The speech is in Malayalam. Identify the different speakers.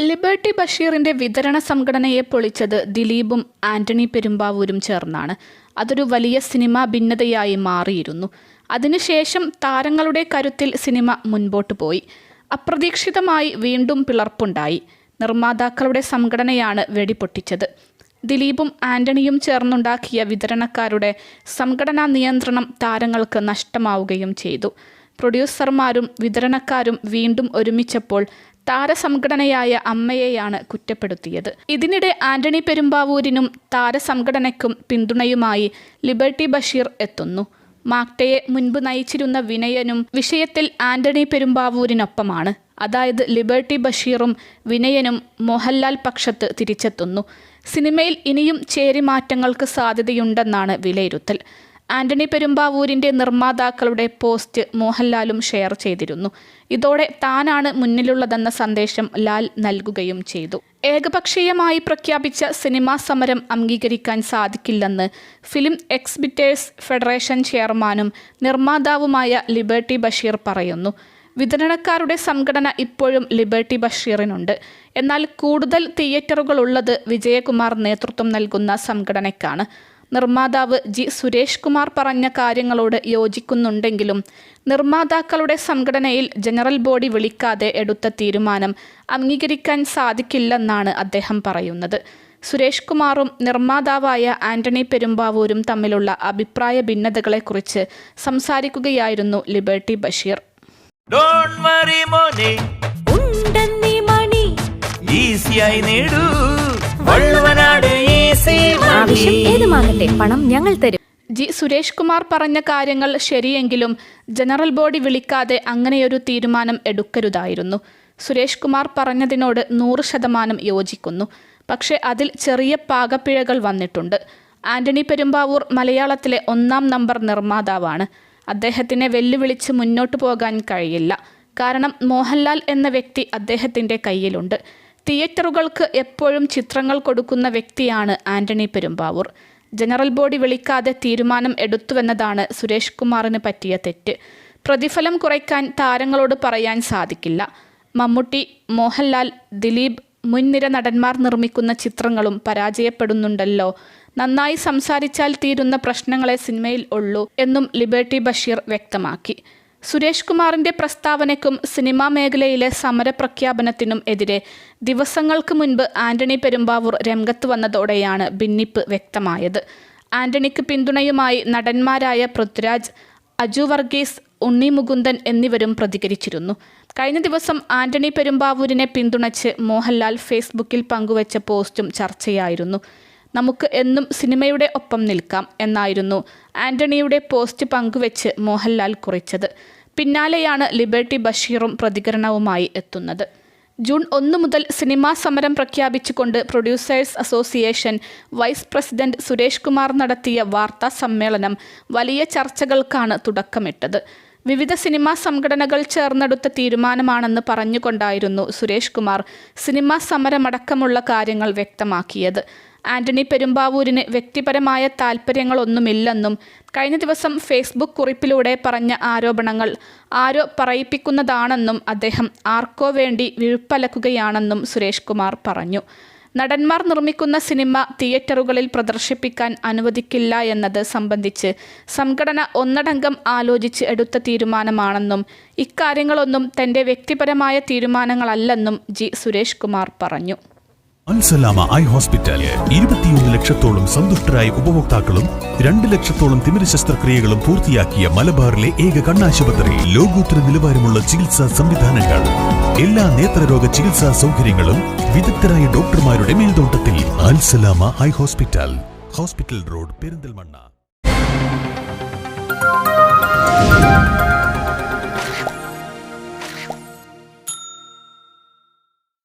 Speaker 1: ലിബർട്ടി ബഷീറിന്റെ വിതരണ സംഘടനയെ പൊളിച്ചത് ദിലീപും ആന്റണി പെരുമ്പാവൂരും ചേർന്നാണ്. അതൊരു വലിയ സിനിമാ ഭിന്നതയായി മാറിയിരുന്നു. അതിനുശേഷം താരങ്ങളുടെ കരുത്തിൽ സിനിമ മുൻപോട്ട് പോയി. അപ്രതീക്ഷിതമായി വീണ്ടും പിളർപ്പുണ്ടായി. നിർമ്മാതാക്കളുടെ സംഘടനയാണ് വെടിപൊട്ടിച്ചത്. ദിലീപും ആന്റണിയും ചേർന്നുണ്ടാക്കിയ വിതരണക്കാരുടെ സംഘടനാ നിയന്ത്രണം താരങ്ങൾക്ക് നഷ്ടമാവുകയും ചെയ്തു. പ്രൊഡ്യൂസർമാരും വിതരണക്കാരും വീണ്ടും ഒരുമിച്ചപ്പോൾ താരസംഘടനയായ അമ്മയെയാണ് കുറ്റപ്പെടുത്തിയത്. ഇതിനിടെ ആന്റണി പെരുമ്പാവൂരിനും താരസംഘടനയ്ക്കും പിന്തുണയുമായി ലിബർട്ടി ബഷീർ എത്തുന്നു. മാക്ടയെ മുൻപ് നയിച്ചിരുന്ന വിനയനും വിഷയത്തിൽ ആന്റണി പെരുമ്പാവൂരിനൊപ്പമാണ്. അതായത് ലിബർട്ടി ബഷീറും വിനയനും മോഹൻലാൽ പക്ഷത്ത് തിരിച്ചെത്തുന്നു. സിനിമയിൽ ഇനിയും ചേരിമാറ്റങ്ങൾക്ക് സാധ്യതയുണ്ടെന്നാണ് വിലയിരുത്തൽ. ആന്റണി പെരുമ്പാവൂരിന്റെ നിർമ്മാതാക്കളുടെ പോസ്റ്റ് മോഹൻലാലും ഷെയർ ചെയ്തിരുന്നു. ഇതോടെ താനാണ് മുന്നിലുള്ളതെന്ന സന്ദേശം ലാൽ നൽകുകയും ചെയ്തു. ഏകപക്ഷീയമായി പ്രഖ്യാപിച്ച സിനിമാ സമരം അംഗീകരിക്കാൻ സാധിക്കില്ലെന്ന് ഫിലിം എക്സിബിറ്റേഴ്സ് ഫെഡറേഷൻ ചെയർമാനും നിർമ്മാതാവുമായ ലിബർട്ടി ബഷീർ പറയുന്നു. വിതരണക്കാരുടെ സംഘടന ഇപ്പോഴും ലിബർട്ടി ബഷീറിനുണ്ട്. എന്നാൽ കൂടുതൽ തിയേറ്ററുകളുള്ളത് വിജയകുമാർ നേതൃത്വം നൽകുന്ന സംഘടനയ്ക്കാണ്. നിർമ്മാതാവ് ജി സുരേഷ് കുമാർ പറഞ്ഞ കാര്യങ്ങളോട് യോജിക്കുന്നുണ്ടെങ്കിലും നിർമ്മാതാക്കളുടെ സംഘടനയിൽ ജനറൽ ബോഡി വിളിക്കാതെ എടുത്ത തീരുമാനം അംഗീകരിക്കാൻ സാധിക്കില്ലെന്നാണ് അദ്ദേഹം പറയുന്നത്. സുരേഷ് കുമാറും നിർമ്മാതാവായ ആന്റണി പെരുമ്പാവൂരും തമ്മിലുള്ള അഭിപ്രായ ഭിന്നതകളെക്കുറിച്ച് സംസാരിക്കുകയായിരുന്നു ലിബർട്ടി ബഷീർ.
Speaker 2: പണം ഞങ്ങൾ തരും.
Speaker 1: ജി സുരേഷ് കുമാർ പറഞ്ഞ കാര്യങ്ങൾ ശരിയെങ്കിലും ജനറൽ ബോഡി വിളിക്കാതെ അങ്ങനെയൊരു തീരുമാനം എടുക്കരുതായിരുന്നു. സുരേഷ് കുമാർ പറഞ്ഞതിനോട് 100% യോജിക്കുന്നു. പക്ഷേ അതിൽ ചെറിയ പാകപ്പിഴകൾ വന്നിട്ടുണ്ട്. ആന്റണി പെരുമ്പാവൂർ മലയാളത്തിലെ 1-ാം നമ്പർ നിർമ്മാതാവാണ്. അദ്ദേഹത്തിനെ വെല്ലുവിളിച്ച് മുന്നോട്ട് പോകാൻ കഴിയില്ല. കാരണം മോഹൻലാൽ എന്ന വ്യക്തി അദ്ദേഹത്തിൻ്റെ കയ്യിലുണ്ട്. തിയേറ്ററുകൾക്ക് എപ്പോഴും ചിത്രങ്ങൾ കൊടുക്കുന്ന വ്യക്തിയാണ് ആന്റണി പെരുമ്പാവൂർ. ജനറൽ ബോഡി വിളിക്കാതെ തീരുമാനം എടുത്തുവെന്നതാണ് സുരേഷ് കുമാറിന് പറ്റിയ തെറ്റ്. പ്രതിഫലം കുറയ്ക്കാൻ താരങ്ങളോട് പറയാൻ സാധിക്കില്ല. മമ്മൂട്ടി, മോഹൻലാൽ, ദിലീപ്, മുൻനിര നടന്മാർ നിർമ്മിക്കുന്ന ചിത്രങ്ങളും പരാജയപ്പെടുന്നുണ്ടല്ലോ. നന്നായി സംസാരിച്ചാൽ തീരുന്ന പ്രശ്നങ്ങളെ സിനിമയിൽ ഉള്ളൂ എന്നും ലിബർട്ടി ബഷീർ വ്യക്തമാക്കി. സുരേഷ് കുമാറിന്റെ പ്രസ്താവനയ്ക്കും സിനിമാ മേഖലയിലെ സമരപ്രഖ്യാപനത്തിനും എതിരെ ദിവസങ്ങൾക്ക് മുൻപ് ആന്റണി പെരുമ്പാവൂർ രംഗത്ത് വന്നതോടെയാണ് ഭിന്നിപ്പ് വ്യക്തമായത്. ആന്റണിക്ക് പിന്തുണയുമായി നടന്മാരായ പൃഥ്വിരാജ്, അജു വർഗീസ്, ഉണ്ണി മുകുന്ദൻ എന്നിവരും പ്രതികരിച്ചിരുന്നു. കഴിഞ്ഞ ദിവസം ആന്റണി പെരുമ്പാവൂരിനെ പിന്തുണച്ച് മോഹൻലാൽ ഫേസ്ബുക്കിൽ പങ്കുവച്ച പോസ്റ്റും ചർച്ചയായിരുന്നു. നമുക്ക് എന്നും സിനിമയുടെ ഒപ്പം നിൽക്കാം എന്നായിരുന്നു ആന്റണിയുടെ പോസ്റ്റ് പങ്കുവെച്ച് മോഹൻലാൽ കുറിച്ചത്. പിന്നാലെയാണ് ലിബർട്ടി ബഷീറും പ്രതികരണവുമായി എത്തുന്നത്. ജൂൺ 1 മുതൽ സിനിമാ സമരം പ്രഖ്യാപിച്ചുകൊണ്ട് producers association vice president Suresh Kumar നടത്തിയ വാർത്താ സമ്മേളനം വലിയ ചർച്ചകൾക്കാണ് തുടക്കമിട്ടത്. വിവിധ സിനിമാ സംഘടനകൾ ചേർന്നെടുത്ത തീരുമാനമാണെന്ന് പറഞ്ഞുകൊണ്ടായിരുന്നു സുരേഷ് കുമാർ സിനിമാ സമരമടക്കമുള്ള കാര്യങ്ങൾ വ്യക്തമാക്കിയത്. ആന്റണി പെരുമ്പാവൂരിന് വ്യക്തിപരമായ താൽപ്പര്യങ്ങളൊന്നുമില്ലെന്നും കഴിഞ്ഞ ദിവസം ഫേസ്ബുക്ക് കുറിപ്പിലൂടെ പറഞ്ഞ ആരോപണങ്ങൾ ആരോ പറയിപ്പിക്കുന്നതാണെന്നും അദ്ദേഹം ആർക്കോ വേണ്ടി വിഴുപ്പലക്കുകയാണെന്നും സുരേഷ് കുമാർ പറഞ്ഞു. നടന്മാർ നിർമ്മിക്കുന്ന സിനിമ തിയേറ്ററുകളിൽ പ്രദർശിപ്പിക്കാൻ അനുവദിക്കില്ല എന്നത് സംബന്ധിച്ച് സംഘടന ഒന്നടങ്കം ആലോചിച്ച് എടുത്ത തീരുമാനമാണെന്നും ഇക്കാര്യങ്ങളൊന്നും തന്റെ വ്യക്തിപരമായ തീരുമാനങ്ങളല്ലെന്നും ജി സുരേഷ് കുമാർ പറഞ്ഞു.
Speaker 3: അൽസലാമ ഐ ഹോസ്പിറ്റൽ 21 ലക്ഷത്തോളം സന്തുഷ്ടരായ ഉപഭോക്താക്കളും 2 ലക്ഷത്തോളം തിമിര ശസ്ത്രക്രിയകളും പൂർത്തിയാക്കിയ മലബാറിലെ ഏക കണ്ണാശുപത്രി. ലോകോത്തര നിലവാരമുള്ള ചികിത്സാ സംവിധാനങ്ങൾ, എല്ലാ നേത്രരോഗ ചികിത്സാ സൗകര്യങ്ങളും വിദഗ്ധരായ ഡോക്ടർമാരുടെ മേൽനോട്ടത്തിൽ. Al Salama eye hospital, hospital road, Perinthalmanna.